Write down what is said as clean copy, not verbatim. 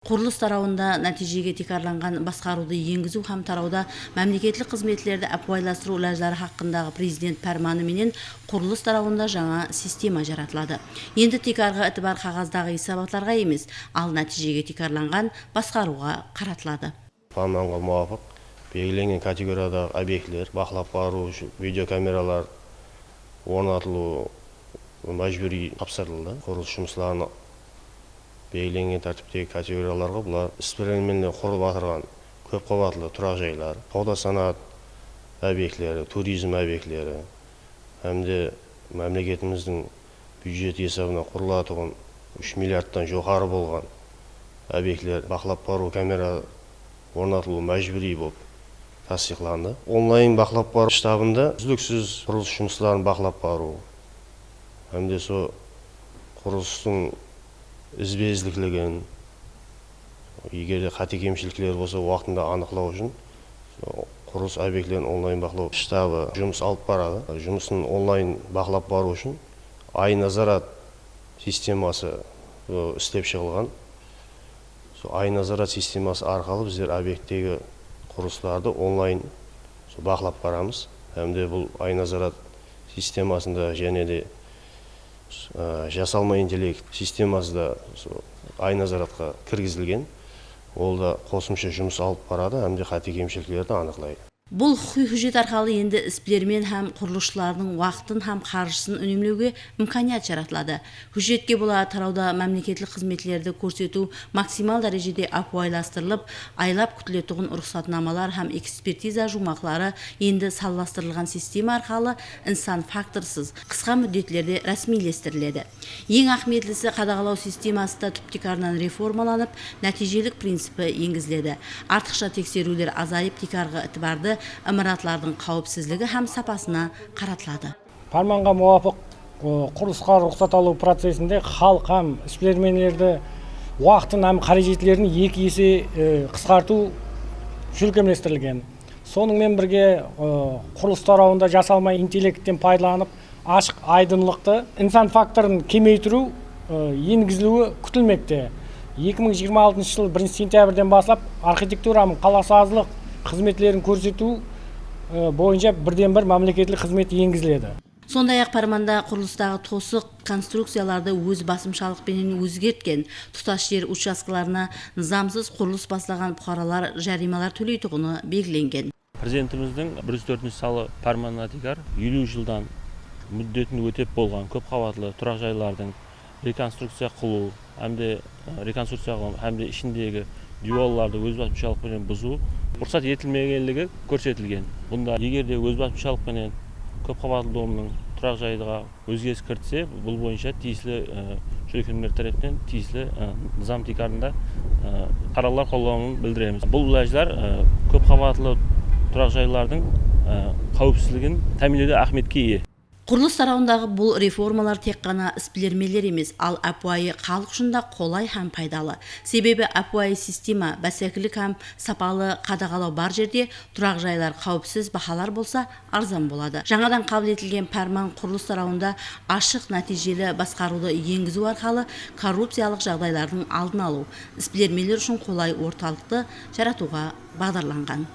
Құрылыс тарауында нәтижеге текарланған басқаруды енгізу һәм тарауда мемлекеттік қызметлерді әпуайластыру ләжлары хақындағы президент пәрманы менен құрылыс тарауында жаңа система жаратылады. Енді текарға әтібар қағаздағы исабатларға емес, ал нәтижеге текарланған басқаруға қаратылады. Фарманға муафиқ белгіленген категориядағы объектілер бақылап бару үшін видеокамералар орнатылу мәжбүри тапсырылды. Құрылыс жұмыстарына белгіленген тәртіптегі категорияларға бұлар экспериментпен құрып отырған көп қабатлы тұрақ жайлар, сауда санат объектілері, туризм объектілері, әмде мемлекетіміздің бюджет есебінен құрылатығын 3 миллиардтан жоғары болған объектілер бақылап бару камера орнатылу мәжбүри болып тасдиқланды. Онлайн бақылап бару штабында үздіксіз құрылыс жұмыстарын бақылап бару, әмде со құрылыстың ізбезділігін, егер де қате кемшіліктер болса уақытында анықтау үшін құрылыс объектілерін онлайн бақылау штабы жұмыс алып барады. Жұмысын онлайн бақылап бару үшін ай назарат системасы істеп шығылған. Ай назарат системасы арқылы біздер объекттегі құрылыстарды онлайн бақылап барамыз. Әмде бұл ай назарат системасында және де жасалма интеллект системасы да ай назаратқа кіргізілген. Ол да қосымша жұмыс алып барады, әмде қате кемшіліктерді анықтайды. Бұл хүйхүжет арқалы енді іспілермен һәм құрылысшылардың уақытын һәм қаржысын үнемлеуге имканият жаратылады. Хүйхүжетке бола тарауда мемлекеттік қызметлерді көрсету максимал дәрежеде әпуайластырылып, айлап күтілетұғын рұқсатнамалар һәм экспертиза жұмақлары енді салластырылған система арқалы инсан факторсыз қысқа мүддетлерде рәсмилестіріледі. Ең ахметлісі қадағалау системасы да түптекарынан реформаланып, нәтижелік принципі енгізіледі. Артықша тексерулер азайып, текарға ітібарды имаратлардың қауіпсізлігі һәм сапасына қаратылады. Фарманға муафиқ құрылысқа рұқсат алу процесінде халық һәм іспілерменлерді уақытын һәм қаражеттілерін 2 есе қысқарту жүлкемлестірілген. Сонымен бірге құрылыс тарауында жасалма интеллекттен пайдаланып, ашық айдынлықты инсан факторын кемейтіру енгізілуі күтілмекте. 2026 жыл 1 сентябрьден басылап архитектура мен қаласазылық қызметлерін көрсету бойынша бірден-бір мемлекеттік қызмет енгізіледі. Сондай-ақ парманда құрылыстағы тосық конструкцияларды өз басымшалықпенен өзгерткен, тұтас жер учаскаларына низамсыз құрылыс бастаған бұқаралар жарималар төлейтұғыны белгіленген. Президентіміздің 104 салы парманына текар 50 жылдан мүддетін өтеп болған көп қабатлы тұрақ жайлардың реконструкция қылу, әмде ішіндегі дюалларды өз басымшалықпенен бұзу рұқсат етілмегенлігі көрсетілген. Бұнда егерде өз басымшалықпенен көп қабатлы домның тұрақ жайға өзгеріс кіртсе, бұл бойынша тиісілі жүрекемдер тарапынан тиісілі низам текарында қаралар қолдануын білдіреміз. Бұл ләжлар көп қабатлы тұрақ жайлардың қауіпсіздігін тәмінлеуде ахметке ие. Құрылыс тарауындағы бұл реформалар тек қана іспілермелер емес, ал әпуайы халық үшін да қолай һәм пайдалы. Себебі әпуайы система бәсекелік һәм сапалы қадағалау бар жерде тұрақ жайлар қауіпсіз бағалар болса арзан болады. Жаңадан қабыл етілген пәрман құрылыс тарауында ашық нәтижелі басқаруды енгізу арқылы коррупциялық жағдайлардың алдын алу, іспілермелер үшін қолай орталықты жаратуға бағдарланған.